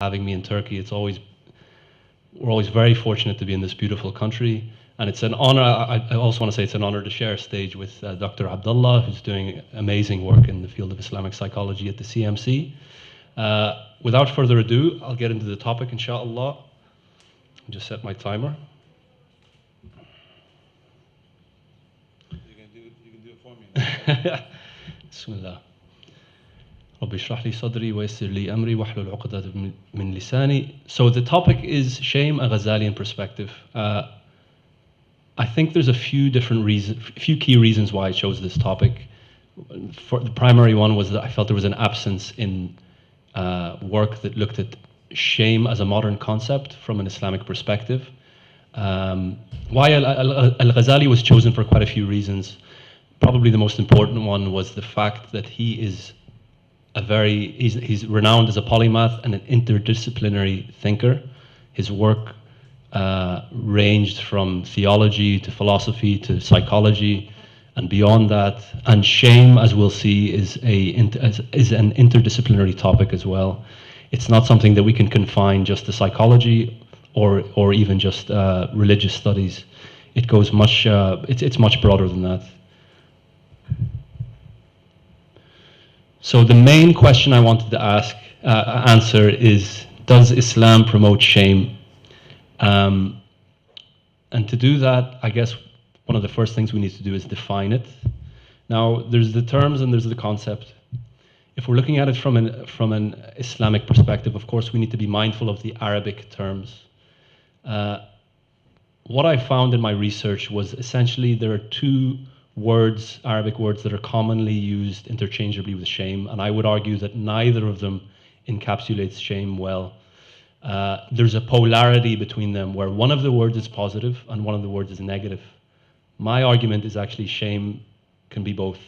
having me in Turkey. We're always very fortunate to be in this beautiful country, and it's an honor. I also want to say it's an honor to share a stage with Dr. Abdullah, who's doing amazing work in the field of Islamic psychology at the CMC. Without further ado, I'll get into the topic, inshallah. Just set my timer. You can do it for me. Bismillah. رب اشرح لي صدري ويسر لي أمري واحلل عقدة من لساني. So the topic is shame, a Ghazalian perspective. I think there's a few key reasons why I chose this topic. The primary one was that I felt there was an absence in work that looked at shame as a modern concept from an Islamic perspective. Why Al-Ghazali was chosen for quite a few reasons. Probably the most important one was the fact that he is he's renowned as a polymath and an interdisciplinary thinker. His work ranged from theology to philosophy to psychology and beyond that. And shame, as we'll see, is an interdisciplinary topic as well. It's not something that we can confine just to psychology or even just religious studies. It goes much. It's much broader than that. So the main question I wanted to answer is, does Islam promote shame? And to do that, I guess one of the first things we need to do is define it. Now, there's the terms and there's the concept. If we're looking at it from an Islamic perspective, of course, we need to be mindful of the Arabic terms. What I found in my research was essentially there are two Arabic words that are commonly used interchangeably with shame, and I would argue that neither of them encapsulates shame well. There's a polarity between them where one of the words is positive and one of the words is negative. My argument is actually shame can be both.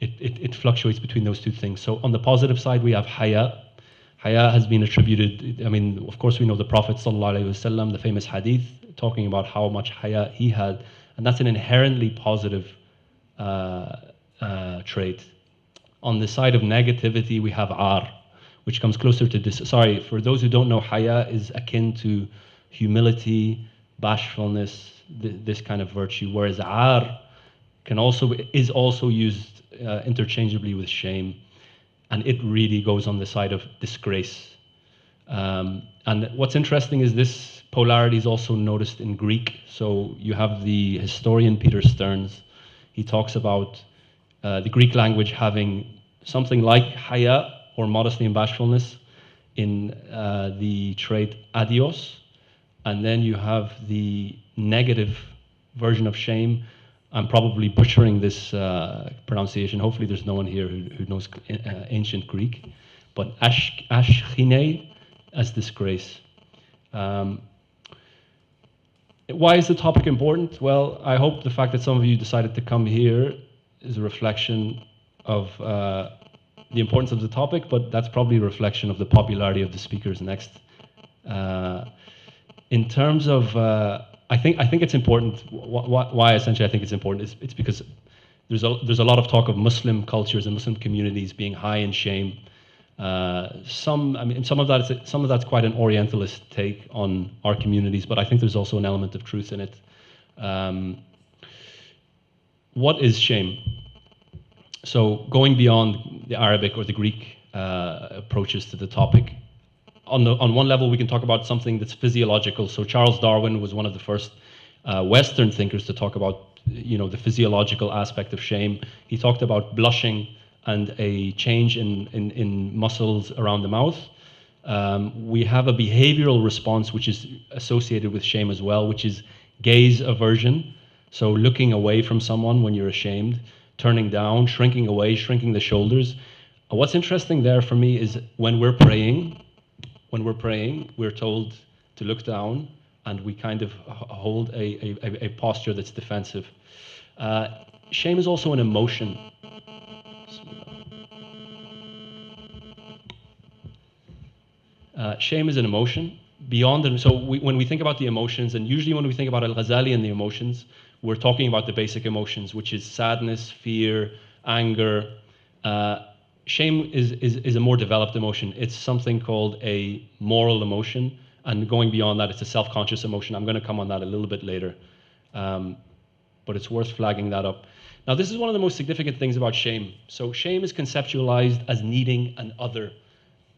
It fluctuates between those two things. So on the positive side, we have haya. Haya has been attributed, of course we know the Prophet ﷺ, the famous hadith, talking about how much haya he had, and that's an inherently positive trait. On the side of negativity, we have ar, which comes closer to this. Sorry, for those who don't know, haya is akin to humility, bashfulness, this kind of virtue, whereas ar is also used interchangeably with shame, and it really goes on the side of disgrace. And what's interesting is this polarity is also noticed in Greek. So you have the historian Peter Stearns. He talks about the Greek language having something like haya, or modesty and bashfulness, in the trait adios. And then you have the negative version of shame. I'm probably butchering this pronunciation. Hopefully there's no one here who knows ancient Greek. But ashchine, as disgrace. Why is the topic important? Well, I hope the fact that some of you decided to come here is a reflection of the importance of the topic, but that's probably a reflection of the popularity of the speakers next. In terms of, I think it's important. Why essentially I think it's important is it's because there's a lot of talk of Muslim cultures and Muslim communities being high in shame. Some of that's quite an Orientalist take on our communities, but I think there's also an element of truth in it. What is shame? So going beyond the Arabic or the Greek approaches to the topic, on one level we can talk about something that's physiological. So Charles Darwin was one of the first Western thinkers to talk about the physiological aspect of shame. He talked about blushing and a change in muscles around the mouth. We have a behavioral response which is associated with shame as well, which is gaze aversion. So looking away from someone when you're ashamed, turning down, shrinking away, shrinking the shoulders. What's interesting there for me is when we're praying, we're told to look down, and we kind of hold a posture that's defensive. Shame is also an emotion. Shame is an emotion. Beyond it, so when we think about the emotions, and usually when we think about Al-Ghazali and the emotions, we're talking about the basic emotions, which is sadness, fear, anger. shame is a more developed emotion. It's something called a moral emotion, and going beyond that, it's a self-conscious emotion. I'm going to come on that a little bit later, but it's worth flagging that up. Now, this is one of the most significant things about shame. So shame is conceptualized as needing an other.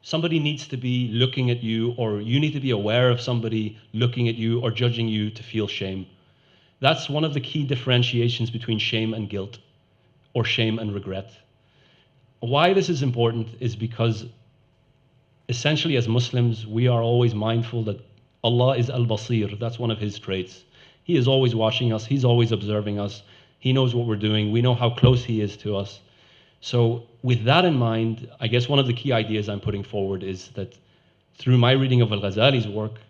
Somebody needs to be looking at you, or you need to be aware of somebody looking at you or judging you to feel shame. That's one of the key differentiations between shame and guilt, or shame and regret. Why this is important is because essentially as Muslims, we are always mindful that Allah is al-Basir. That's one of his traits. He is always watching us. He's always observing us. He knows what we're doing. We know how close he is to us. So with that in mind, I guess one of the key ideas I'm putting forward is that through my reading of Al-Ghazali's work,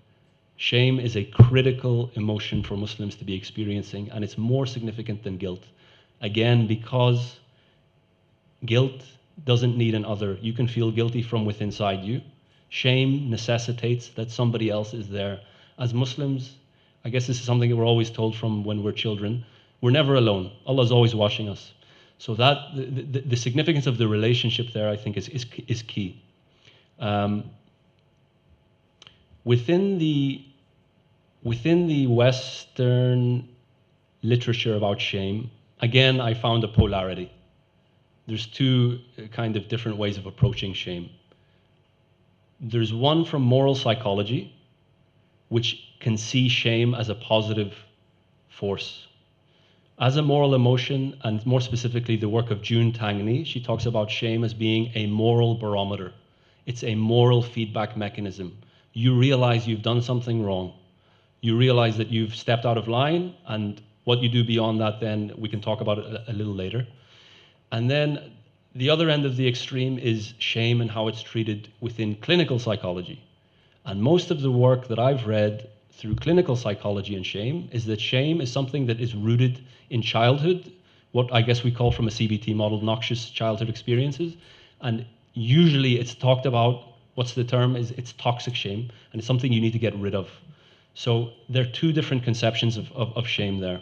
shame is a critical emotion for Muslims to be experiencing, and it's more significant than guilt. Again, because guilt doesn't need an other. You can feel guilty from within inside you. Shame necessitates that somebody else is there. As Muslims, I guess this is something that we're always told from when we're children. We're never alone. Allah is always watching us. So that the significance of the relationship there, I think, is key. Within the Western literature about shame, again, I found a polarity. There's two kind of different ways of approaching shame. There's one from moral psychology, which can see shame as a positive force. As a moral emotion, and more specifically the work of June Tangney, she talks about shame as being a moral barometer. It's a moral feedback mechanism. You realize you've done something wrong. You realize that you've stepped out of line, and what you do beyond that, then we can talk about it a little later. And then the other end of the extreme is shame and how it's treated within clinical psychology. And most of the work that I've read through clinical psychology and shame is that shame is something that is rooted in childhood, what I guess we call from a CBT model, noxious childhood experiences. And usually it's talked about, what's the term, is it's toxic shame, and it's something you need to get rid of. So there are two different conceptions of shame there.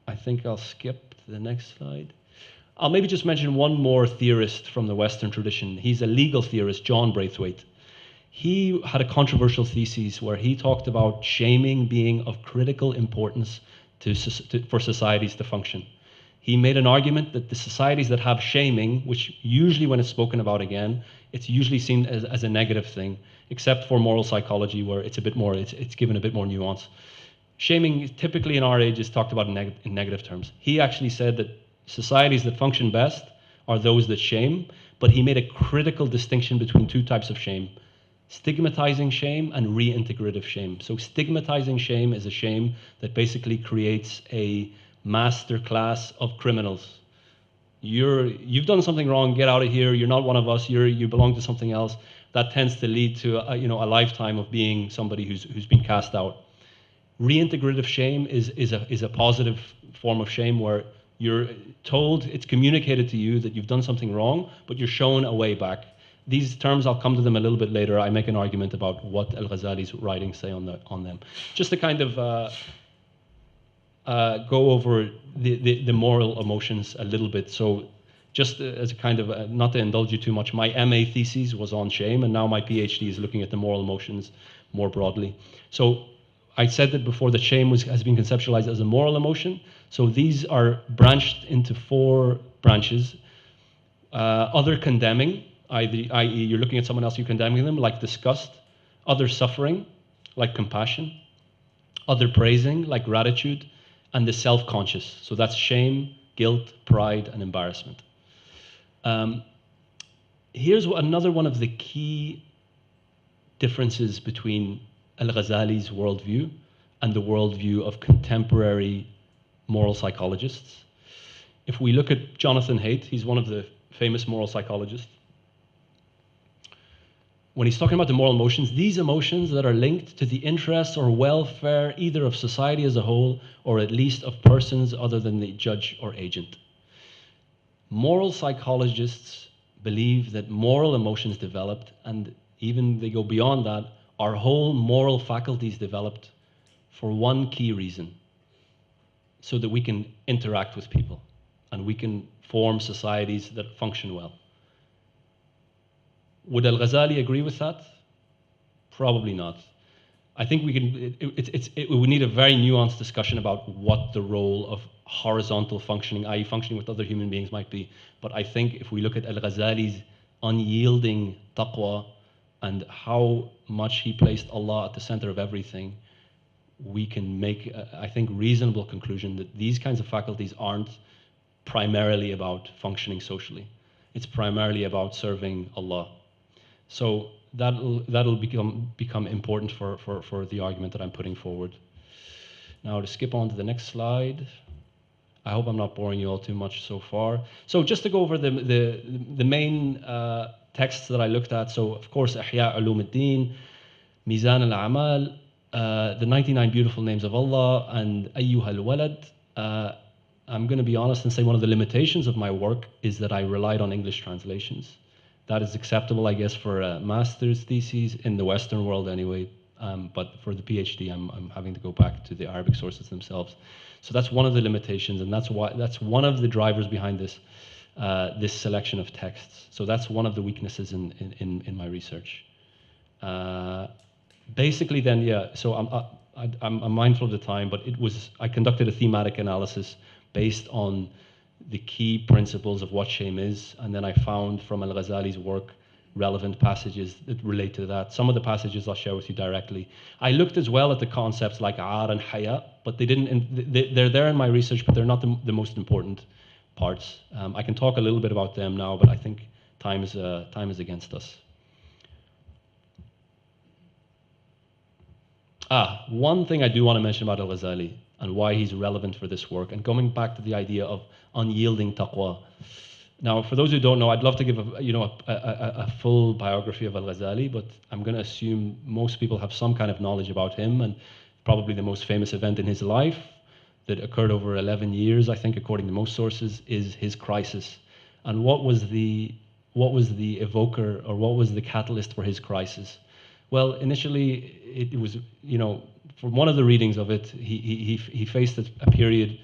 I think I'll skip to the next slide. I'll maybe just mention one more theorist from the Western tradition. He's a legal theorist, John Braithwaite. He had a controversial thesis where he talked about shaming being of critical importance for societies to function. He made an argument that the societies that have shaming, which usually when it's spoken about again, it's usually seen as a negative thing, except for moral psychology where it's a bit more, it's given a bit more nuance. Shaming typically in our age is talked about in negative terms. He actually said that societies that function best are those that shame, but he made a critical distinction between two types of shame: stigmatizing shame and reintegrative shame. So stigmatizing shame is a shame that basically creates a master class of criminals. You've done something wrong, get out of here, you're not one of us, you belong to something else. That tends to lead to a lifetime of being somebody who's been cast out. Reintegrative shame is a positive form of shame where you're told, it's communicated to you that you've done something wrong, but you're shown a way back. These terms, I'll come to them a little bit later. I make an argument about what Al-Ghazali's writings say on them. Just to kind of go over the moral emotions a little bit. So just as a kind of, not to indulge you too much, my MA thesis was on shame, and now my PhD is looking at the moral emotions more broadly. So I said that before, that shame has been conceptualized as a moral emotion. So these are branched into four branches. Other condemning, i.e. you're looking at someone else, you're condemning them, like disgust. Other suffering, like compassion. Other praising, like gratitude. And the self-conscious. So that's shame, guilt, pride, and embarrassment. Here's another one of the key differences between Al-Ghazali's worldview and the worldview of contemporary moral psychologists. If we look at Jonathan Haidt, he's one of the famous moral psychologists. When he's talking about the moral emotions, these emotions that are linked to the interests or welfare either of society as a whole or at least of persons other than the judge or agent. Moral psychologists believe that moral emotions developed, and even they go beyond that, our whole moral faculties developed for one key reason: so that we can interact with people and we can form societies that function well. Would Al-Ghazali agree with that? Probably not. I think we can. We need a very nuanced discussion about what the role of horizontal functioning, i.e., functioning with other human beings, might be. But I think if we look at Al-Ghazali's unyielding taqwa and how much he placed Allah at the center of everything, we can make, I think, reasonable conclusion that these kinds of faculties aren't primarily about functioning socially. It's primarily about serving Allah. So that'll become important for the argument that I'm putting forward. Now to skip on to the next slide. I hope I'm not boring you all too much so far. So just to go over the main texts that I looked at. So of course, Ihya Ulum al-Din, Mizan al-Amal, the 99 Beautiful Names of Allah, and Ayyuha al-Walad. I'm going to be honest and say one of the limitations of my work is that I relied on English translations. That is acceptable, I guess, for a master's thesis in the Western world anyway. But for the PhD, I'm having to go back to the Arabic sources themselves. So that's one of the limitations, and that's one of the drivers behind this this selection of texts. So that's one of the weaknesses in my research. Basically, then, yeah. So I'm mindful of the time, but I conducted a thematic analysis based on the key principles of what shame is, and then I found from Al-Ghazali's work relevant passages that relate to that. Some of the passages I'll share with you directly. I looked as well at the concepts like Ar and Haya, but they're there in my research, but they're not the most important parts. I can talk a little bit about them now, but I think time is against us. One thing I do want to mention about Al-Ghazali and why he's relevant for this work, and coming back to the idea of unyielding taqwa. Now, for those who don't know, I'd love to give a full biography of Al-Ghazali, but I'm going to assume most people have some kind of knowledge about him, and probably the most famous event in his life that occurred over 11 years, I think, according to most sources, is his crisis. And what was the evoker, or what was the catalyst for his crisis? Well, initially, it was, from one of the readings of it, he faced a period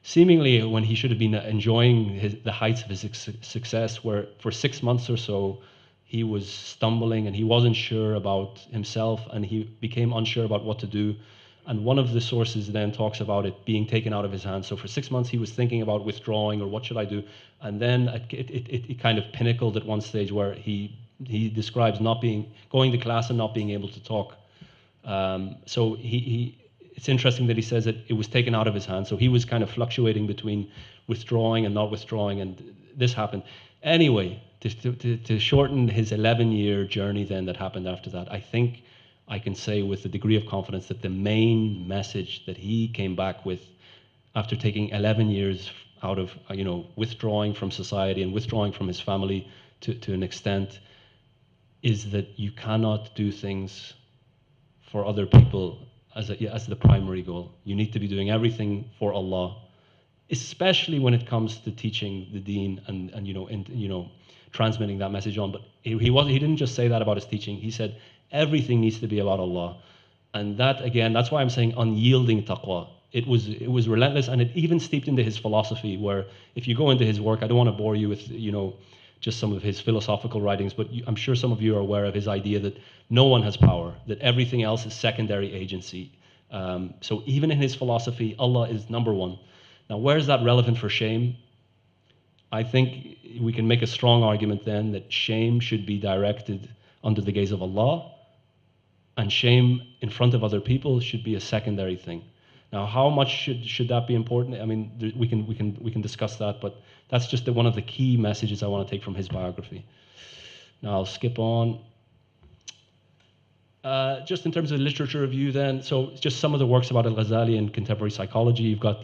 seemingly when he should have been enjoying the heights of his success, where for 6 months or so, he was stumbling and he wasn't sure about himself, and he became unsure about what to do. And one of the sources then talks about it being taken out of his hands. So for 6 months, he was thinking about withdrawing, or what should I do? And then it kind of pinnacled at one stage where he describes going to class and not being able to talk. So it's interesting that he says that it was taken out of his hands. So he was kind of fluctuating between withdrawing and not withdrawing, and this happened. Anyway, to shorten his 11-year journey then that happened after that, I think I can say with a degree of confidence that the main message that he came back with after taking 11 years out of withdrawing from society and withdrawing from his family to an extent is that you cannot do things for other people as the primary goal. You need to be doing everything for Allah, especially when it comes to teaching the deen and transmitting that message on. But he didn't just say that about his teaching. He said everything needs to be about Allah. And that, again, that's why I'm saying unyielding taqwa. It was relentless, and it even steeped into his philosophy, where if you go into his work, I don't want to bore you with just some of his philosophical writings, but I'm sure some of you are aware of his idea that no one has power, that everything else is secondary agency. So even in his philosophy, Allah is number one. Now, where is that relevant for shame? I think we can make a strong argument then that shame should be directed under the gaze of Allah, and shame in front of other people should be a secondary thing. Now, how much should that be important? I mean, we can discuss that, but that's just one of the key messages I want to take from his biography. Now, I'll skip on. Just in terms of literature review then, so just some of the works about Al-Ghazali in contemporary psychology. You've got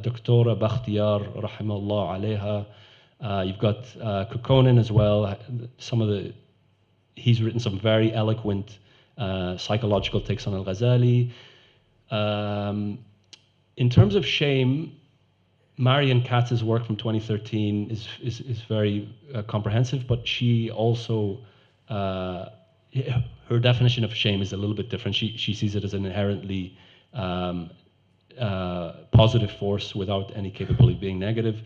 Dr. Bakhtiyar, rahimahullah alayha. You've got Kukkonen as well. He's written some very eloquent psychological takes on Al-Ghazali. In terms of shame, Marion Katz's work from 2013 is very comprehensive, but she also, her definition of shame is a little bit different. She sees it as an inherently positive force without any capability of being negative.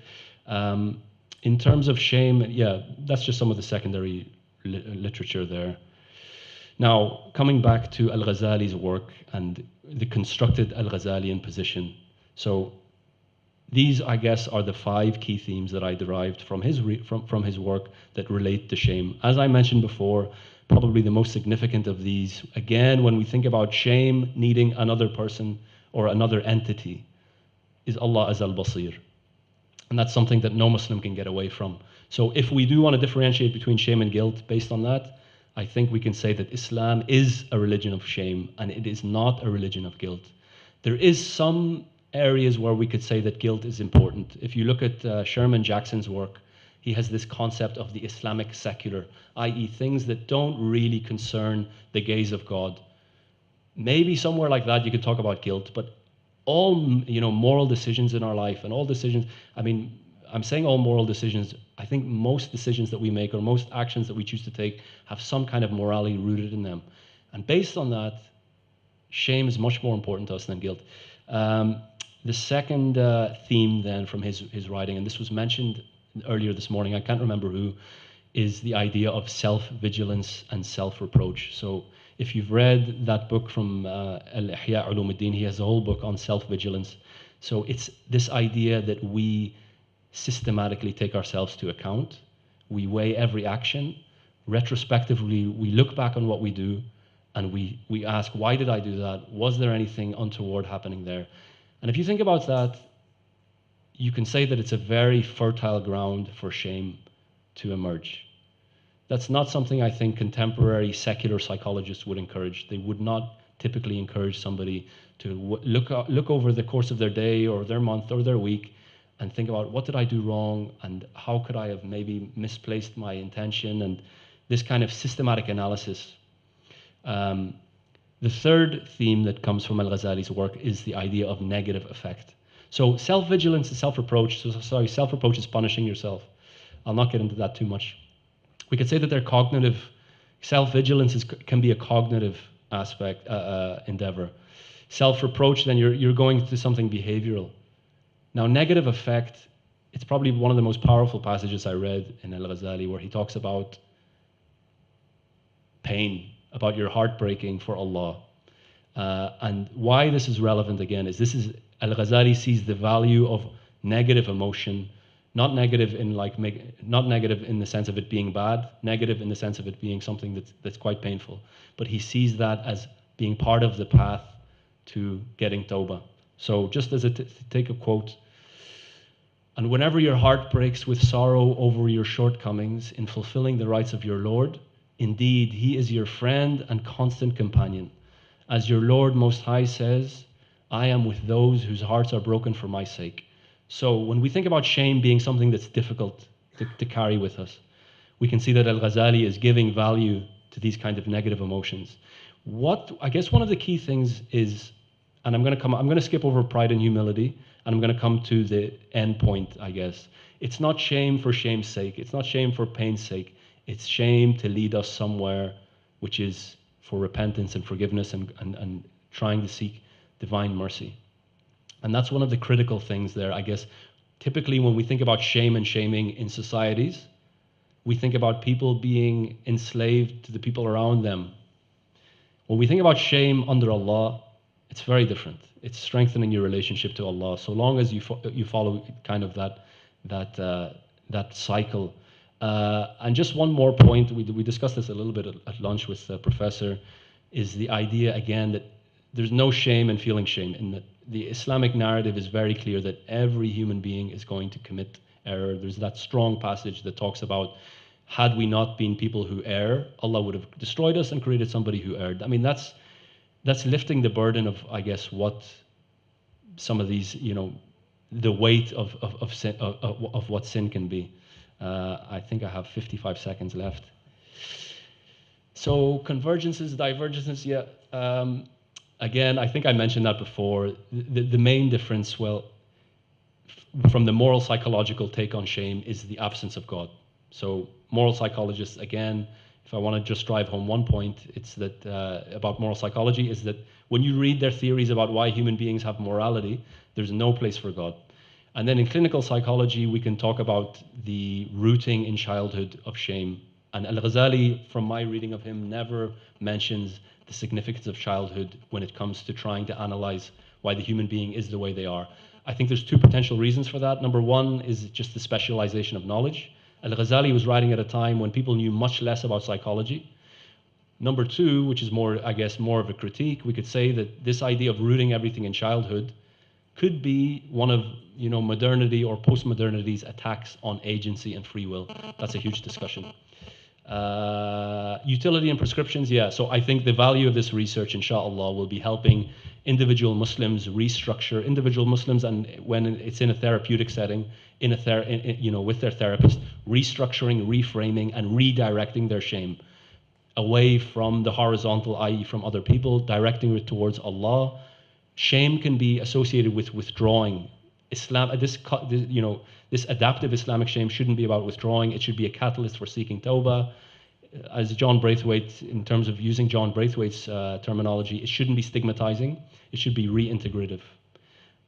In terms of shame, yeah, that's just some of the secondary literature there. Now, coming back to Al-Ghazali's work and the constructed Al-Ghazalian position. So these, I guess, are the 5 key themes that I derived from his work that relate to shame. As I mentioned before, probably the most significant of these, again, when we think about shame needing another person or another entity, is Allah as al-Basir. And that's something that no Muslim can get away from. So if we do want to differentiate between shame and guilt based on that, I think we can say that Islam is a religion of shame and it is not a religion of guilt. There is some areas where we could say that guilt is important. If you look at Sherman Jackson's work, he has this concept of the Islamic secular, i.e. things that don't really concern the gaze of God. Maybe somewhere like that you could talk about guilt, but all moral decisions in our life and all decisions, I mean, I'm saying all moral decisions, I think most decisions that we make or most actions that we choose to take have some kind of morality rooted in them. And based on that, shame is much more important to us than guilt. The second theme then from his writing, and this was mentioned earlier this morning, I can't remember who, is the idea of self-vigilance and self-reproach. So if you've read that book from Al-Ihya Ulumuddin, he has a whole book on self-vigilance. So it's this idea that we systematically take ourselves to account. We weigh every action. Retrospectively, we look back on what we do and we ask, why did I do that? Was there anything untoward happening there? And if you think about that, you can say that it's a very fertile ground for shame to emerge. That's not something I think contemporary secular psychologists would encourage. They would not typically encourage somebody to look over the course of their day or their month or their week and think about what did I do wrong and how could I have maybe misplaced my intention, and this kind of systematic analysis. The third theme that comes from Al-Ghazali's work is the idea of negative effect. So self-vigilance and self-reproach, self-reproach is punishing yourself. I'll not get into that too much. We could say that they're cognitive. Self-vigilance can be a cognitive aspect, endeavor. Self-reproach, then you're going to something behavioral. Now, negative effect, it's probably one of the most powerful passages I read in Al-Ghazali, where he talks about pain, about your heart breaking for Allah. And why this is relevant again is Al-Ghazali sees the value of negative emotion, not negative in not negative in the sense of it being bad, negative in the sense of it being something that's quite painful. But he sees that as being part of the path to getting tawbah. So just as take a quote, and whenever your heart breaks with sorrow over your shortcomings in fulfilling the rights of your Lord, indeed, he is your friend and constant companion. As your Lord Most High says, I am with those whose hearts are broken for my sake. So when we think about shame being something that's difficult to carry with us, we can see that Al-Ghazali is giving value to these kind of negative emotions. I guess one of the key things is, and I'm going to skip over pride and humility, and I'm going to come to the end point, I guess. It's not shame for shame's sake. It's not shame for pain's sake. It's shame to lead us somewhere, which is for repentance and forgiveness and trying to seek divine mercy. And that's one of the critical things there, I guess. Typically, when we think about shame and shaming in societies, we think about people being enslaved to the people around them. When we think about shame under Allah, it's very different. It's strengthening your relationship to Allah. So long as you follow kind of that cycle. And just one more point, we discussed this a little bit at lunch with the professor, is the idea again that there's no shame in feeling shame. In the Islamic narrative is very clear that every human being is going to commit error. There's that strong passage that talks about, had we not been people who err, Allah would have destroyed us and created somebody who erred. I mean, that's lifting the burden of, I guess, what some of these, the weight of sin, of what sin can be. I think I have 55 seconds left. So convergences, divergences, yeah. Again, I think I mentioned that before. The main difference, from the moral psychological take on shame, is the absence of God. So moral psychologists, again, if I want to just drive home one point, it's that about moral psychology, is that when you read their theories about why human beings have morality, there's no place for God. And then in clinical psychology, we can talk about the rooting in childhood of shame. And Al-Ghazali, from my reading of him, never mentions the significance of childhood when it comes to trying to analyze why the human being is the way they are. I think there's two potential reasons for that. Number one is just the specialization of knowledge. Al-Ghazali was writing at a time when people knew much less about psychology. Number two, which is more, I guess, more of a critique, we could say that this idea of rooting everything in childhood could be one of modernity or postmodernity's attacks on agency and free will. That's a huge discussion. Utility and prescriptions, yeah. So I think the value of this research, inshallah, will be helping individual Muslims restructure individual Muslims, and when it's in a therapeutic setting, with their therapist, restructuring, reframing, and redirecting their shame away from the horizontal, i.e., from other people, directing it towards Allah. Shame can be associated with withdrawing. This adaptive Islamic shame shouldn't be about withdrawing. It should be a catalyst for seeking tawbah. As John Braithwaite, in terms of using John Braithwaite's terminology, it shouldn't be stigmatizing. It should be reintegrative.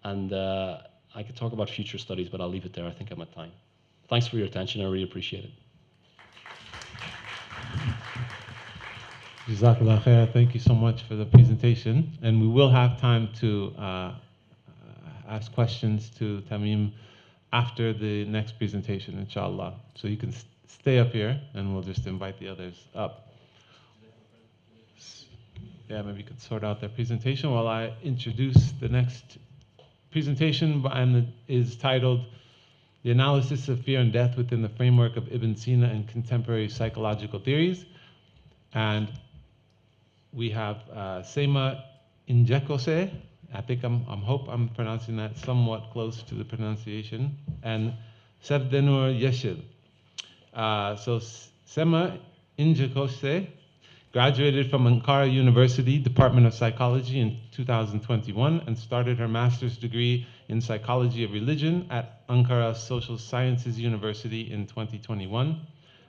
And I could talk about future studies, but I'll leave it there. I think I'm at time. Thanks for your attention. I really appreciate it. Jazakallah khair. Thank you so much for the presentation. And we will have time to ask questions to Tamim after the next presentation, inshallah. So you can stay up here and we'll just invite the others up. Yeah, maybe you could sort out their presentation while I introduce the next presentation, and it is titled The Analysis of Fear and Death Within the Framework of Ibn Sina and Contemporary Psychological Theories. And we have Seema Injekose. I think I hope I'm pronouncing that somewhat close to the pronunciation. And Sevdenur Yeşil. So Seema Injekose graduated from Ankara University, Department of Psychology in 2021 and started her master's degree in Psychology of Religion at Ankara Social Sciences University in 2021.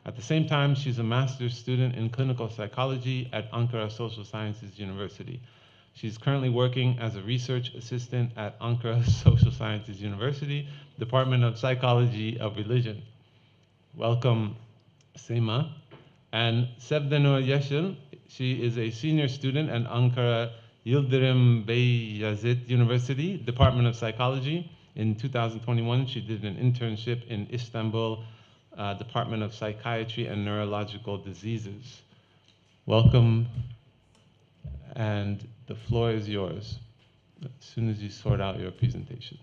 At the same time, she's a master's student in clinical psychology at Ankara Social Sciences University. She's currently working as a research assistant at Ankara Social Sciences University, Department of Psychology of Religion. Welcome, Seema. And Sevdenur Yeşil, she is a senior student at Ankara Yildirim Beyazıt University, Department of Psychology. In 2021, she did an internship in Istanbul, Department of Psychiatry and Neurological Diseases. Welcome, and the floor is yours as soon as you sort out your presentation.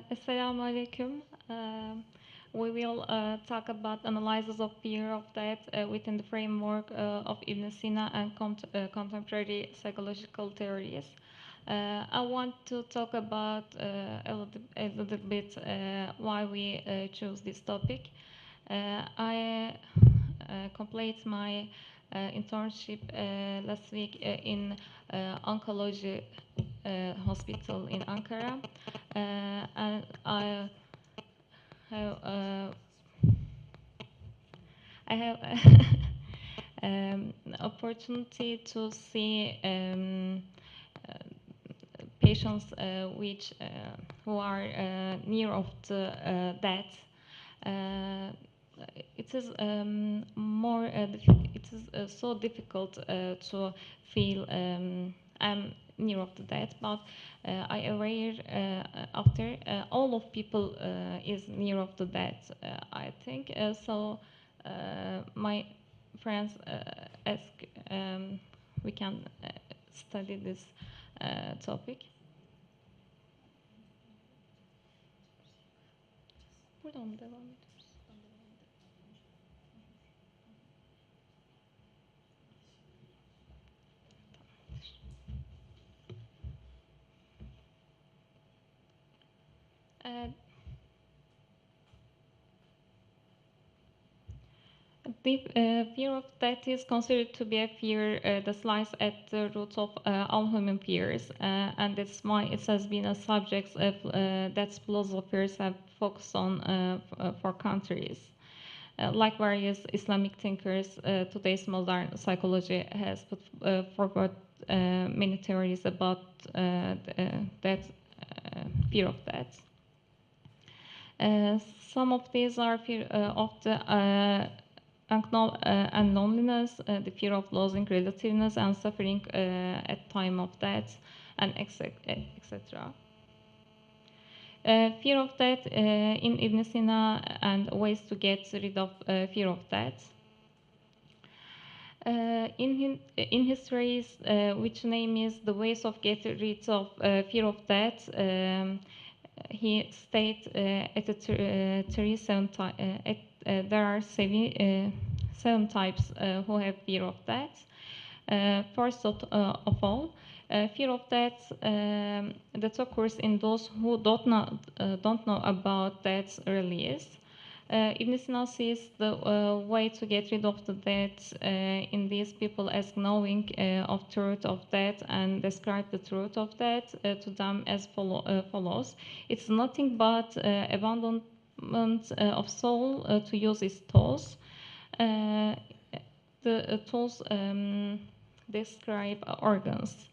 Assalamu alaikum. We will talk about analysis of fear of death within the framework of Ibn Sina and contemporary psychological theories. I want to talk about a little bit why we chose this topic. I complete my internship last week in oncology hospital in Ankara. And I have opportunity to see patients who are near of the death. It is it is so difficult to feel near of the death, but I aware after all of people is near of the death. I think so. My friends ask we can study this topic. Buradan mı devam ediyoruz? The fear of death is considered to be a fear that lies at the root of all human fears, and that's why it has been a subject of, that philosophers have focused on for countries. Like various Islamic thinkers, today's modern psychology has put forward many theories about that fear of death. Some of these are fear of the and loneliness, the fear of losing relativeness and suffering at time of death, and etc. Fear of death in Ibn Sina and ways to get rid of fear of death. In his series, which name is The Ways of Getting Rid of Fear of Death, he states there are seven types who have fear of death. First of all, fear of death that occurs in those who don't know about death really is. Ibn Sina sees the way to get rid of the death in these people as knowing of truth of death and describe the truth of death to them as follows. It's nothing but abandonment of soul to use its tools. The tools describe organs.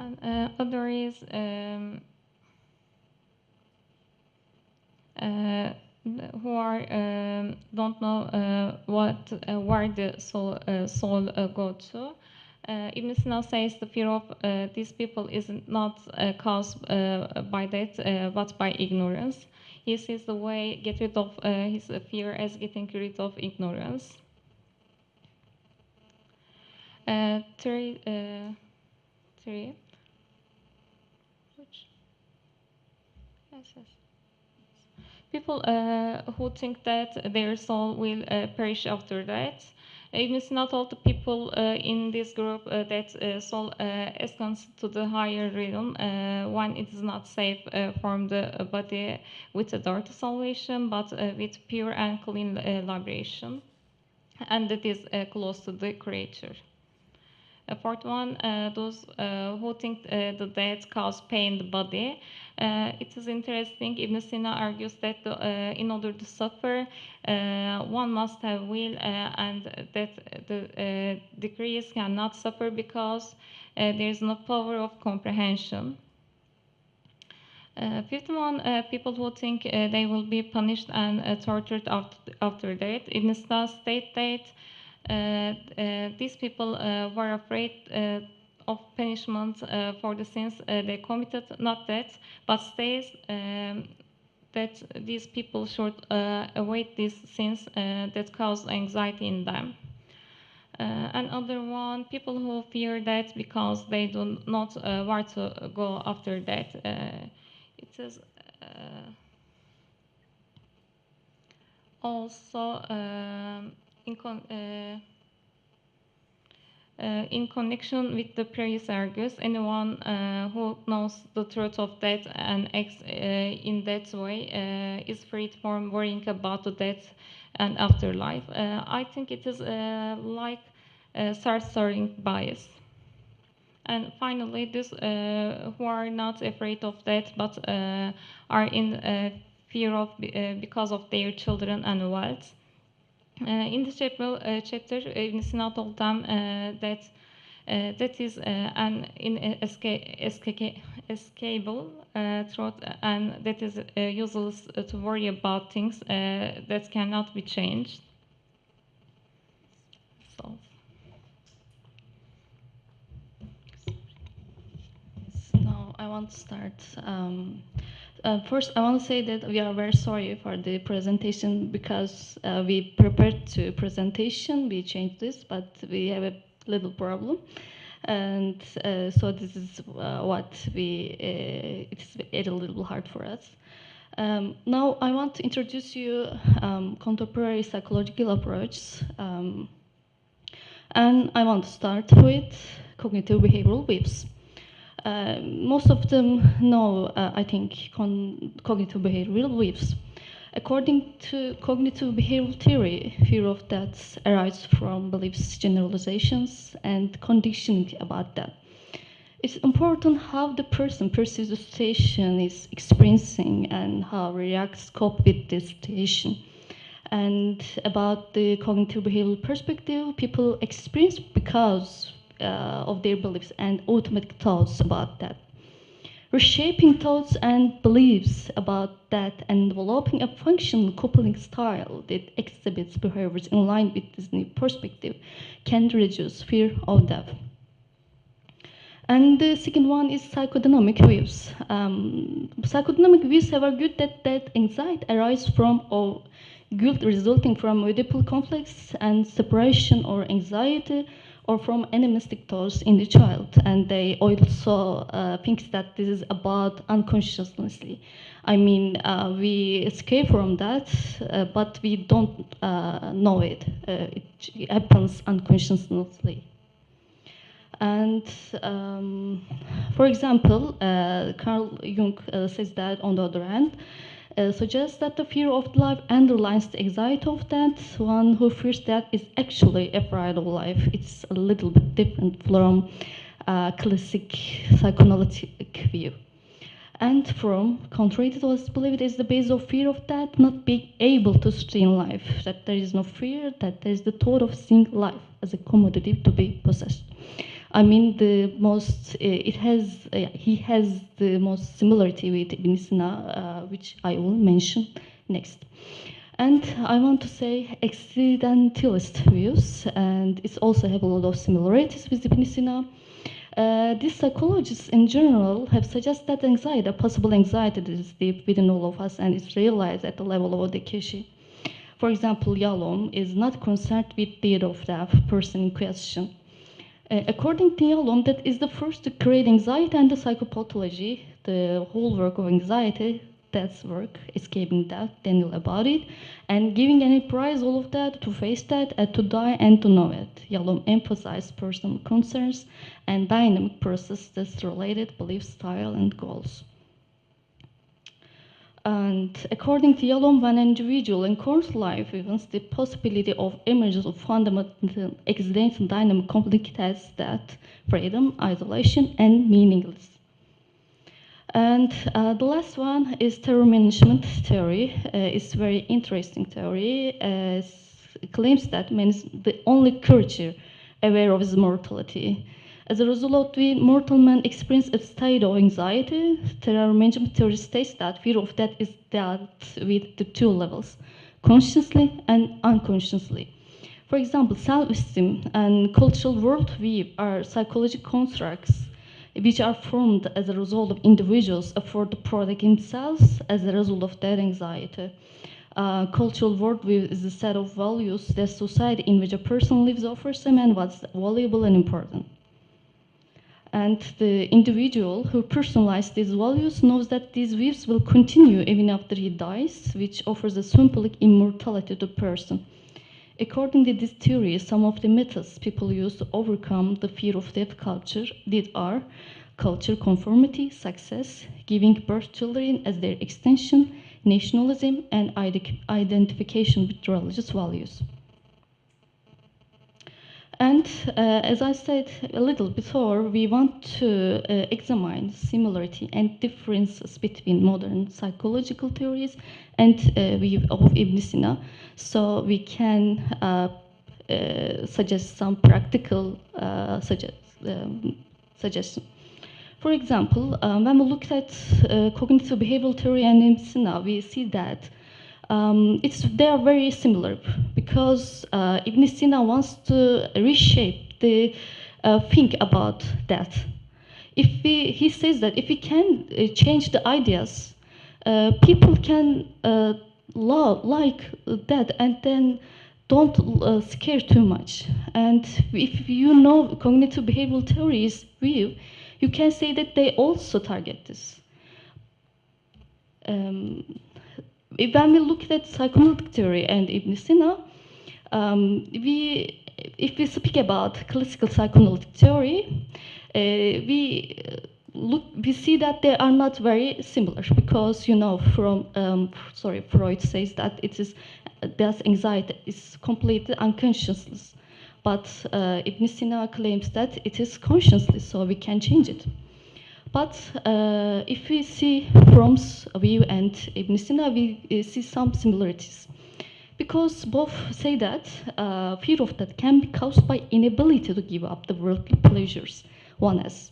And other is who are don't know where the soul go to. Ibn Sina says the fear of these people is not caused by that, but by ignorance. He sees the way get rid of his fear as getting rid of ignorance. Three. Which? Yes. People who think that their soul will perish after death. Ibn Sina told the people in this group that soul ascends to the higher realm when it is not safe from the body with a dirty salvation, but with pure and clean liberation, and that is close to the Creator. Fourth one, those who think the death causes pain in the body. It is interesting, Ibn Sina argues that in order to suffer, one must have will and that the degrees cannot suffer because there is no power of comprehension. Fifth one, people who think they will be punished and tortured after death. Ibn Sina states that these people were afraid of punishment for the sins they committed, not death, but states that these people should await these sins that cause anxiety in them. Another one, people who fear death because they do not want to go after death. It is also in connection with the previous argues, anyone who knows the truth of death and acts in that way is freed from worrying about the death and afterlife. I think it is like self-serving bias. And finally, those who are not afraid of death but are in fear of because of their children and wealth. In this chapter, Ibn Sina told them that that is an inescapable truth, and that is useless to worry about things that cannot be changed. So. Now I want to start. First, I want to say that we are very sorry for the presentation because we prepared to presentation. We changed this, but we have a little problem, and so this is what we. It's a little hard for us. Now I want to introduce you contemporary psychological approaches, and I want to start with cognitive behavioral waves. Most of them know, I think, cognitive behavioral waves. According to cognitive behavioral theory, fear of death arises from beliefs, generalizations, and conditioning about that. It's important how the person perceives the situation is experiencing and how reacts, cope with the situation. And about the cognitive behavioral perspective, people experience because of their beliefs and automatic thoughts about that. Reshaping thoughts and beliefs about that and developing a functional coupling style that exhibits behaviors in line with this new perspective can reduce fear of death. And the second one is psychodynamic views. Psychodynamic views have argued that anxiety arises from or guilt resulting from multiple conflicts and separation or anxiety or from animistic thoughts in the child. And they also think that this is about unconsciously. I mean, we escape from that, but we don't know it. It happens unconsciously. And for example, Carl Jung says that on the other hand, suggests that the fear of life underlines the anxiety of death. One who fears death is actually afraid of life. It's a little bit different from classic psychoanalytic view. And from contrary to this belief, it is the base of fear of death, not being able to stay in life, that there is no fear, that there is the thought of seeing life as a commodity to be possessed. I mean, the most he has the most similarity with Ibn Sina, which I will mention next. And I want to say accidentalist views, and it's also have a lot of similarities with Ibn Sina. These psychologists in general have suggested that anxiety, a possible anxiety that is deep within all of us and is realized at the level of the Keshi. For example, Yalom is not concerned with the death of the person in question. According to Yalom, that is the first to create anxiety and the psychopathology, the whole work of anxiety, that's work, escaping death, Daniel about it, and giving any prize, all of that, to face that, to die and to know it. Yalom emphasized personal concerns and dynamic processes related belief style and goals. And according to Yalom, when an individual encounters life events, the possibility of emergence of fundamental accidental dynamic conflict has that freedom, isolation, and meaningless. And the last one is terror management theory. It's very interesting theory. It claims that man is the only creature aware of his mortality. As a result, the mortal man experiences a state of anxiety. Terror management theory states that fear of death is dealt with the two levels, consciously and unconsciously. For example, self-esteem and cultural worldview are psychological constructs which are formed as a result of individuals afford to protect themselves as a result of their anxiety. Cultural worldview is a set of values that society in which a person lives offers them and what's valuable and important. And the individual who personalizes these values knows that these views will continue even after he dies, which offers a symbolic immortality to the person. According to this theory, some of the methods people use to overcome the fear of death culture are culture conformity, success, giving birth to children as their extension, nationalism, and identification with religious values. And as I said a little before, we want to examine similarity and differences between modern psychological theories and view of Ibn Sina, so we can suggest some practical suggestion. For example, when we look at cognitive behavioral theory and Ibn Sina, we see that they are very similar because Ibn Sina wants to reshape the think about that. He says that if we can change the ideas, people can like that and then don't scare too much. And if you know cognitive behavioral theories view, you can say that they also target this. When we look at psychoanalytic theory and Ibn Sina, if we speak about classical psychoanalytic theory, we see that they are not very similar because Freud says that that anxiety is completely unconscious, but Ibn Sina claims that it is consciously, so we can change it. But if we see Fromm's view and Ibn Sina, we see some similarities. Because both say that fear of death can be caused by inability to give up the worldly pleasures one has.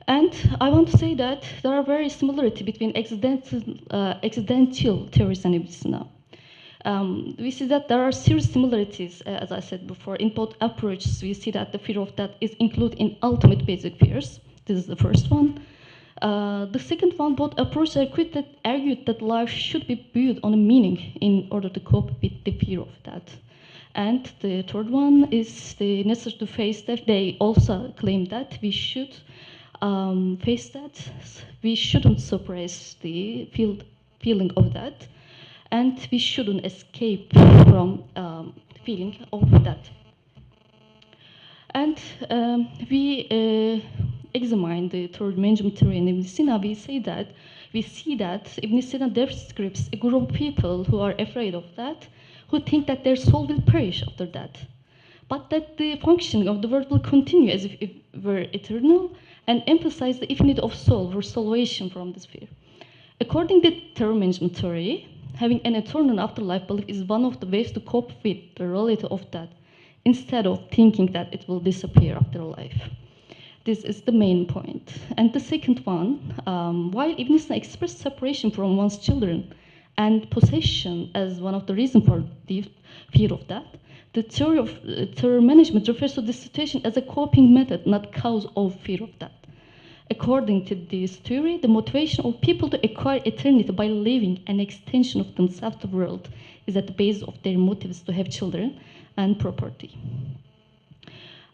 And I want to say that there are very similarity between existential theories and Ibn Sina. We see that there are serious similarities, as I said before. In both approaches, we see that the fear of death is included in ultimate basic fears. This is the first one. The second one, both approaches argued that life should be built on a meaning in order to cope with the fear of death. And the third one is the necessity to face death. They also claim that we should face that. We shouldn't suppress the feeling of that. And we shouldn't escape from feeling of that. And we examine the third management theory in Ibn Sina. We see that Ibn Sina describes a group of people who are afraid of that, who think that their soul will perish after that, but that the functioning of the world will continue as if it were eternal, and emphasize the infinity of soul for salvation from this fear. According to third management theory, having an eternal afterlife belief is one of the ways to cope with the reality of death, instead of thinking that it will disappear after life. This is the main point. And the second one, while Ibn Sina expressed separation from one's children and possession as one of the reasons for the fear of death, the theory of terror management refers to this situation as a coping method, not cause of fear of death. According to this theory, the motivation of people to acquire eternity by living an extension of themselves to the world is at the base of their motives to have children and property.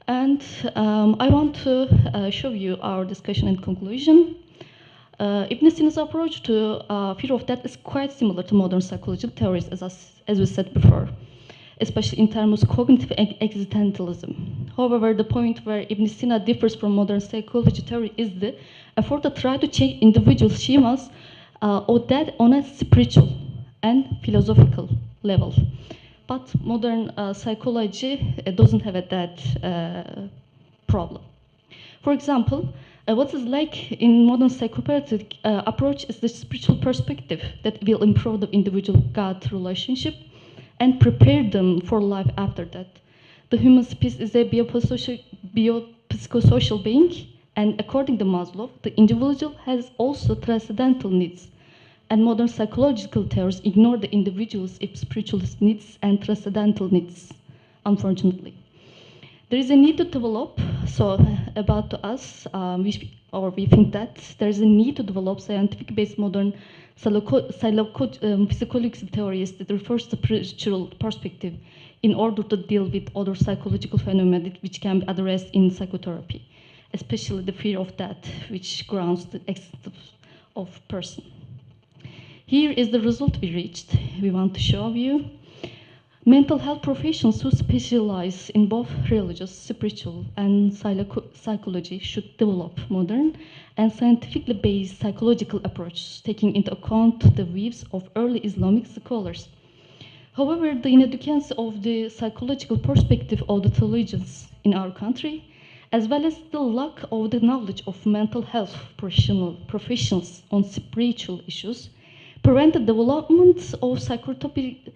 And I want to show you our discussion and conclusion. Ibn Sina's approach to fear of death is quite similar to modern psychological theories, as we said before, especially in terms of cognitive existentialism. However, the point where Ibn Sina differs from modern psychology theory is the effort to try to change individual schemas of that on a spiritual and philosophical level. But modern psychology doesn't have that problem. For example, what is like in modern psychopathic approach is the spiritual perspective that will improve the individual-God relationship and prepare them for life after that. The human species is a biopsychosocial being, and according to Maslow, the individual has also transcendental needs. And modern psychological theories ignore the individual's spiritual needs and transcendental needs, unfortunately. There is a need to develop, about us, we think that there is a need to develop scientific-based modern psychological theories that refers to spiritual perspective in order to deal with other psychological phenomena which can be addressed in psychotherapy, especially the fear of death, which grounds the existence of person. Here is the result we reached. We want to show you. Mental health professionals who specialize in both religious, spiritual, and psychology should develop modern and scientifically based psychological approaches, taking into account the views of early Islamic scholars. However, the inadequacy of the psychological perspective of the theologians in our country, as well as the lack of the knowledge of mental health professionals on spiritual issues, prevent the development of psychotherapy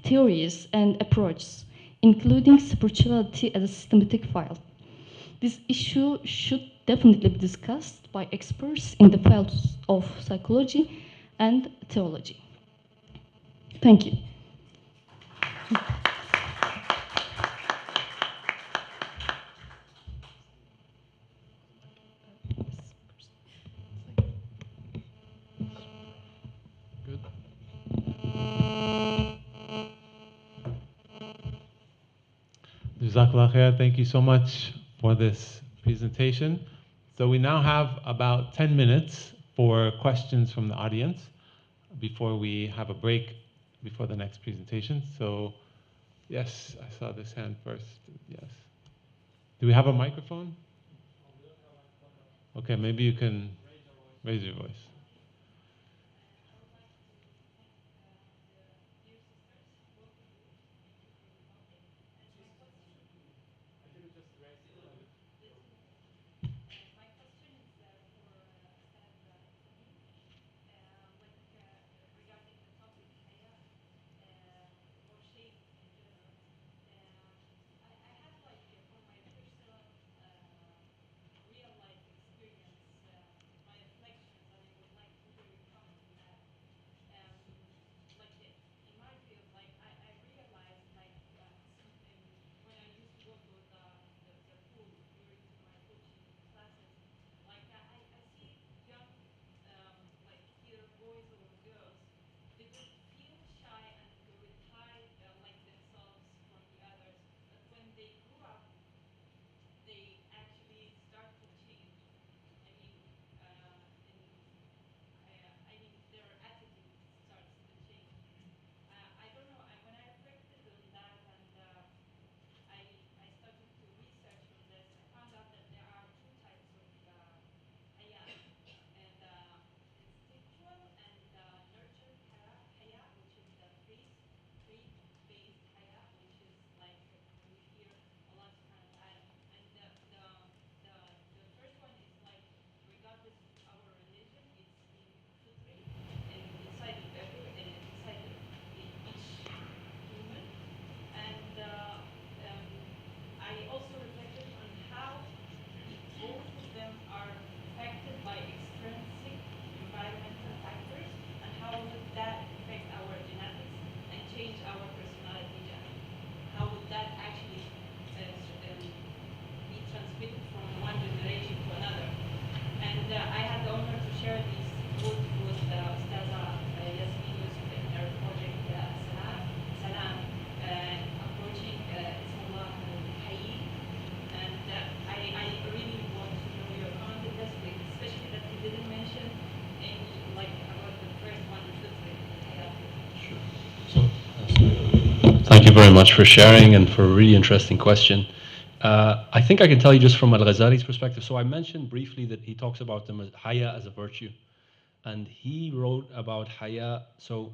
theories and approaches, including spirituality as a systematic field. This issue should definitely be discussed by experts in the fields of psychology and theology. Thank you. Good. Jazakallah khair. Thank you so much for this presentation. So we now have about 10 minutes for questions from the audience before we have a break before the next presentation. So yes, I saw this hand first. Yes. Do we have a microphone? Okay, maybe you can raise your voice. Thank you very much for sharing and for a really interesting question. I think I can tell you just from Al-Ghazali's perspective. So I mentioned briefly that he talks about them as haya as a virtue. And he wrote about haya. So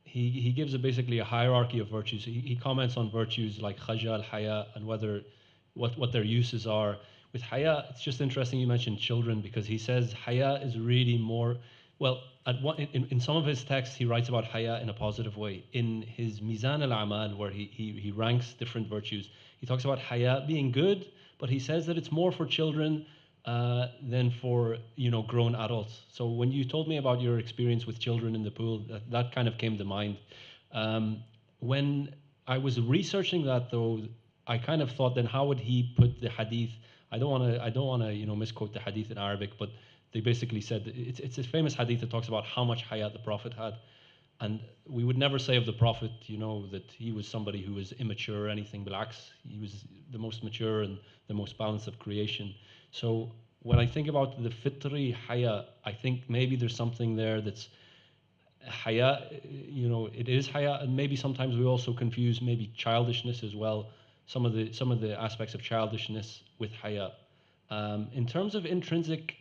he gives basically a hierarchy of virtues. He comments on virtues like khajal, haya, and what their uses are. With haya, it's just interesting you mentioned children because he says haya is really more, well, in some of his texts he writes about haya in a positive way. In his Mizan al-Amal, where he ranks different virtues, he talks about haya being good, but he says that it's more for children than for grown adults. So when you told me about your experience with children in the pool, that kind of came to mind. When I was researching that though, I kind of thought then how would he put the hadith? I don't want to misquote the hadith in Arabic, but they basically said it's a famous hadith that talks about how much haya the Prophet had. And we would never say of the Prophet, that he was somebody who was immature or anything, bil'aks. He was the most mature and the most balanced of creation. So when I think about the fitri haya, I think maybe there's something there that's haya, it is haya, and maybe sometimes we also confuse maybe childishness as well, some of the aspects of childishness with haya. In terms of intrinsic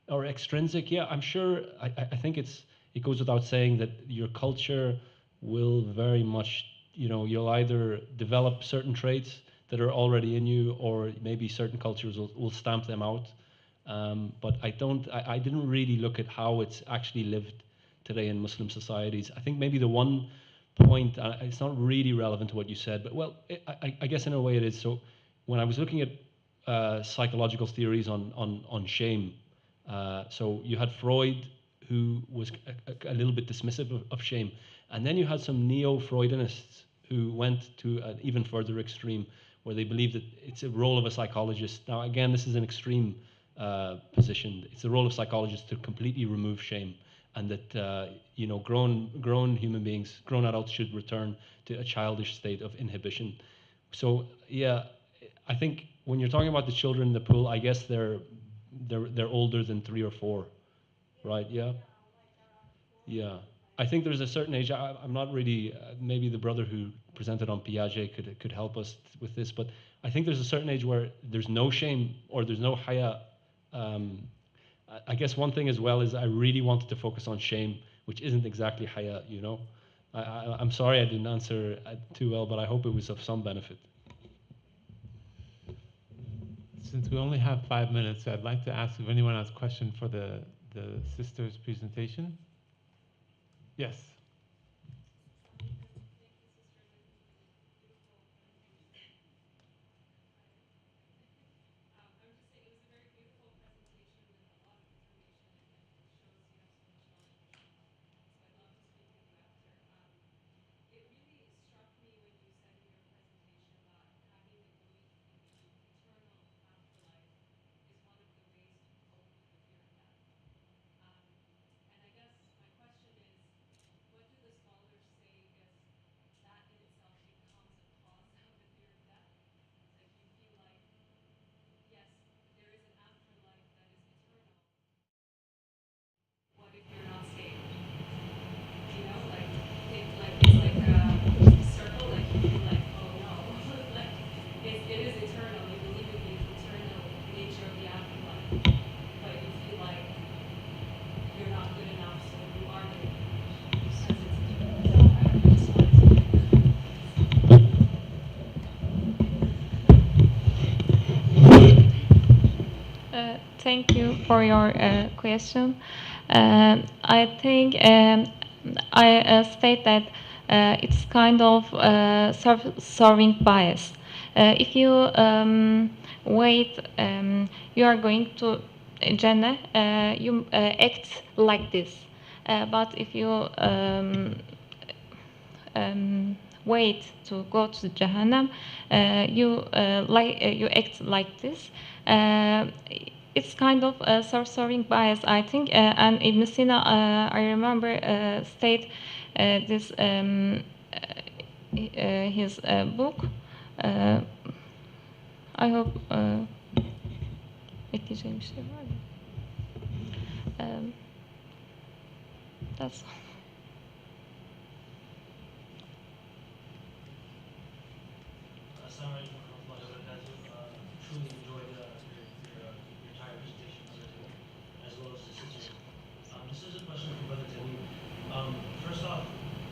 or extrinsic, yeah, I'm sure. I think it goes without saying that your culture will very much, you know, you'll either develop certain traits that are already in you, or maybe certain cultures will stamp them out. But I didn't really look at how it's actually lived today in Muslim societies. I think maybe the one point, it's not really relevant to what you said, but well, I guess in a way it is. So when I was looking at psychological theories on shame, so you had Freud, who was a little bit dismissive of shame, and then you had some neo-Freudianists who went to an even further extreme, where they believe that it's a role of a psychologist. Now, again, this is an extreme position. It's the role of psychologists to completely remove shame, and that you know, grown human beings, grown adults, should return to a childish state of inhibition. So yeah, I think when you're talking about the children in the pool, I guess they're older than 3 or 4, right? Yeah. Yeah, I think there's a certain age. I'm not really. Maybe the brother who presented on Piaget could help us with this, but I think there's a certain age where there's no shame or there's no haya. I guess one thing as well is I really wanted to focus on shame, which isn't exactly haya. You know, I'm sorry I didn't answer too well, but I hope it was of some benefit. Since we only have 5 minutes, I'd like to ask if anyone has a question for the sister's presentation. Yes. Thank you for your question. I think I state that it's kind of self-serving bias. If you wait, you are going to Jannah, you act like this. But if you wait to go to Jahannam, you act like this. It's kind of a self-serving bias, I think. And Ibn Sina, I remember, state this his book. I hope ekleyeceğim bir şey var mı? That's all. Truly enjoyed your entire presentation, as well as the sister. This is a question for Brother Tamim. First off,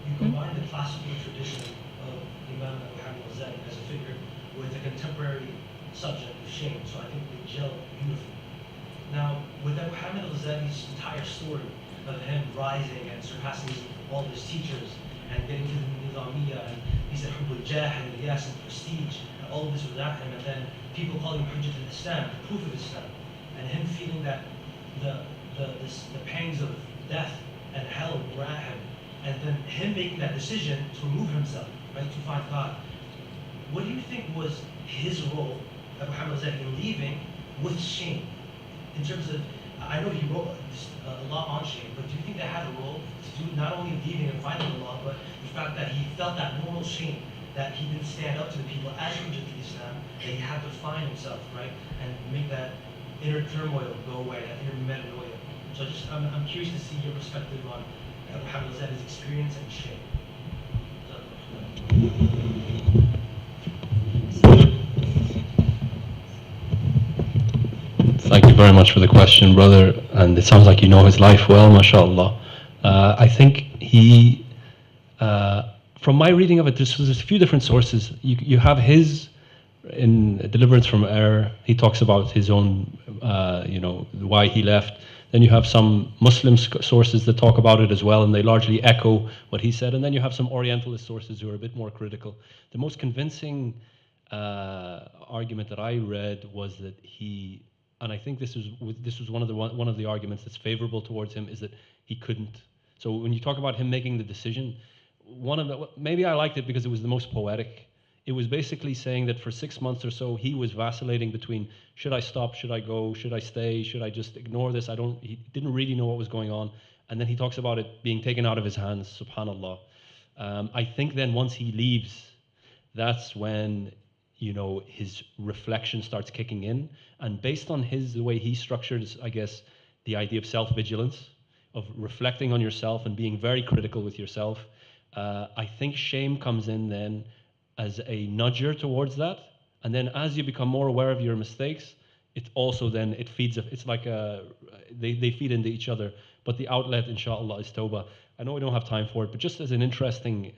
you combine the classical tradition of Imam Abu Hamid al-Ghazali as a figure with a contemporary subject of shame, so I think they gel beautifully. Now, with Abu Hamid al-Ghazali's entire story of him rising and surpassing all of his teachers and getting to the Nizamiya, and he said Hubbul Jah and Riyas and prestige, and all of this without him, and then people calling him Hujjat al-Islam, the proof of Islam, and him feeling that the pangs of death and hell were at him, and then him making that decision to remove himself, right, to find God. What do you think was his role, Abu Hamid al-Ghazali, in leaving with shame? In terms of, I know he wrote a lot on shame, but do you think that had a role to do not only leaving and finding Allah, but the fact that he felt that moral shame, that he didn't stand up to the people as Hujjat al-Islam, that he had to find himself, right, and make that inner turmoil go away, that inner metanoia. So I'm curious to see your perspective on Abu Hamid al-Ghazali's experience and shame. Thank you very much for the question, brother. And it sounds like you know his life well, mashallah. I think he from my reading of it, there's a few different sources. You have his in Deliverance from Error. He talks about his own, why he left. Then you have some Muslim sources that talk about it as well, and they largely echo what he said. And then you have some Orientalist sources who are a bit more critical. The most convincing argument that I read was that he, and I think this was one of the arguments that's favorable towards him, is that he couldn't. So when you talk about him making the decision, maybe I liked it because it was the most poetic. It was basically saying that for 6 months or so, he was vacillating between, should I stop, should I go, should I stay, should I just ignore this? He didn't really know what was going on. And then he talks about it being taken out of his hands, subhanAllah. I think then once he leaves, that's when, his reflection starts kicking in. And based on the way he structured, I guess, the idea of self-vigilance, of reflecting on yourself and being very critical with yourself, I think shame comes in then as a nudger towards that. And then as you become more aware of your mistakes, it also then, it feeds, it's like they feed into each other. But the outlet, inshallah, is tawbah. I know we don't have time for it, but just as an interesting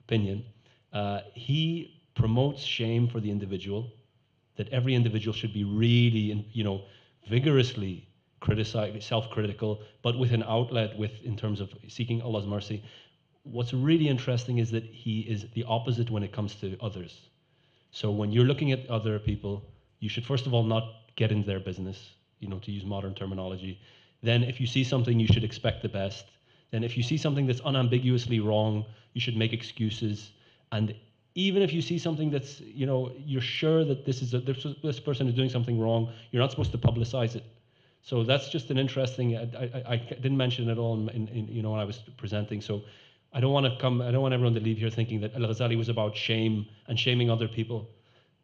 opinion, he promotes shame for the individual, that every individual should be really, vigorously self-critical, but with an outlet in terms of seeking Allah's mercy. What's really interesting is that he is the opposite when it comes to others. So when you're looking at other people, you should first of all not get into their business, to use modern terminology. Then if you see something, you should expect the best. Then if you see something that's unambiguously wrong, you should make excuses. And even if you see something that's, you're sure that this person is doing something wrong, you're not supposed to publicize it. So that's just an interesting, I didn't mention it at all when I was presenting. So I don't want everyone to leave here thinking that Al-Ghazali was about shame and shaming other people.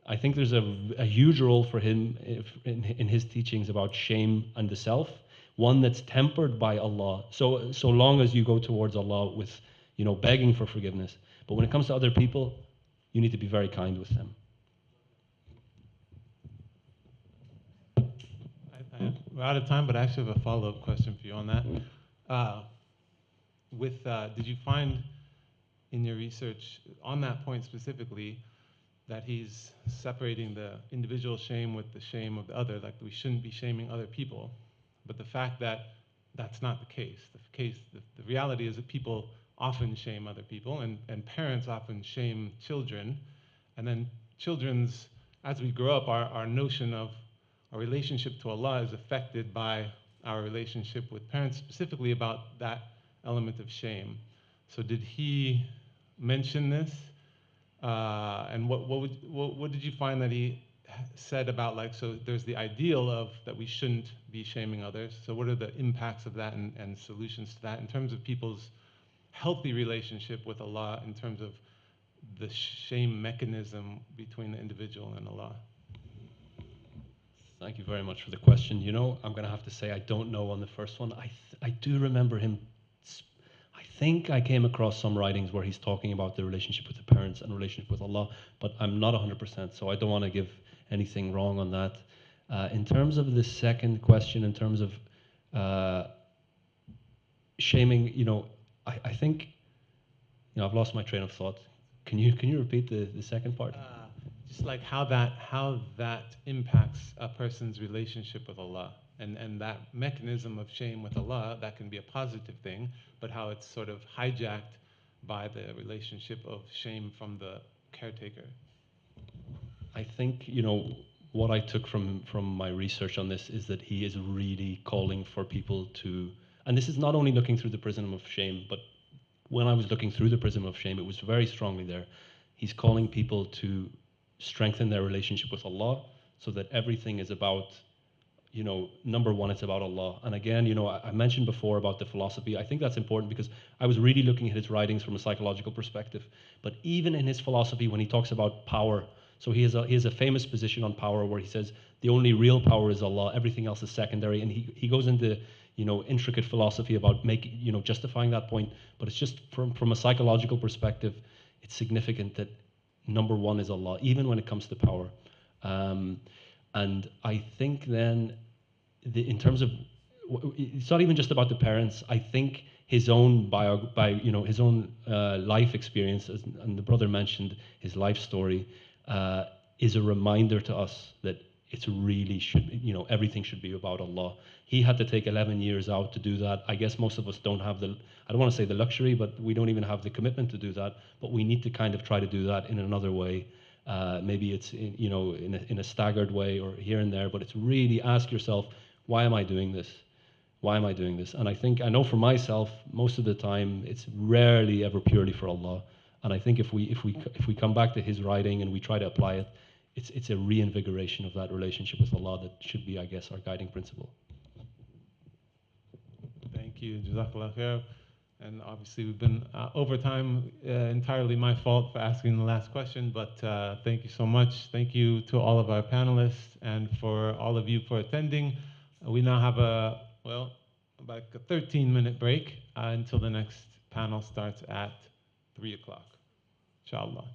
I think there's a huge role for him in his teachings about shame and the self, one that's tempered by Allah. So long as you go towards Allah with, begging for forgiveness. But when it comes to other people, you need to be very kind with them. We're out of time, but I actually have a follow-up question for you on that. Did you find in your research on that point specifically that he's separating the individual shame with the shame of the other, like we shouldn't be shaming other people, but the fact that that's not the case. The reality is that people often shame other people, and parents often shame children, and then as we grow up, our notion of our relationship to Allah is affected by our relationship with parents, specifically about that element of shame. So did he mention this? And what did you find that he said about, like, so there's the ideal of that we shouldn't be shaming others. So what are the impacts of that and solutions to that in terms of people's healthy relationship with Allah, in terms of the shame mechanism between the individual and Allah? Thank you very much for the question. I'm going to have to say I don't know on the first one. I do remember him. I think I came across some writings where he's talking about the relationship with the parents and relationship with Allah, but I'm not 100%, so I don't want to give anything wrong on that. In terms of the second question, in terms of shaming, I think, I've lost my train of thought. Can you repeat the second part? Just like how that impacts a person's relationship with Allah, and that mechanism of shame with Allah, that can be a positive thing, but how it's sort of hijacked by the relationship of shame from the caretaker. I think, what I took from my research on this is that he is really calling for people to, and this is not only looking through the prism of shame, but when I was looking through the prism of shame, it was very strongly there. He's calling people to strengthen their relationship with Allah, so that everything is about, number one, it's about Allah. And again, I mentioned before about the philosophy. I think that's important because I was really looking at his writings from a psychological perspective. But even in his philosophy, when he talks about power, so he has a famous position on power where he says the only real power is Allah, everything else is secondary. And he goes into, intricate philosophy about justifying that point. But it's just from a psychological perspective, it's significant that number one is Allah, even when it comes to power. And I think then, in terms of, it's not even just about the parents. I think his own his own life experience, and the brother mentioned his life story, is a reminder to us that it's really should, everything should be about Allah. He had to take 11 years out to do that. I guess most of us don't have I don't want to say the luxury, but we don't even have the commitment to do that. But we need to kind of try to do that in another way. Maybe it's in a staggered way or here and there, but it's really ask yourself, why am I doing this? Why am I doing this? And I know for myself, most of the time, it's rarely ever purely for Allah. And I think if we come back to his writing and we try to apply it, it's a reinvigoration of that relationship with Allah that should be, I guess, our guiding principle. Thank you, Jazakallah khair. And obviously we've been over time, entirely my fault for asking the last question, but thank you so much. Thank you to all of our panelists and for all of you for attending. We now have about a 13-minute break until the next panel starts at 3 o'clock, inshallah.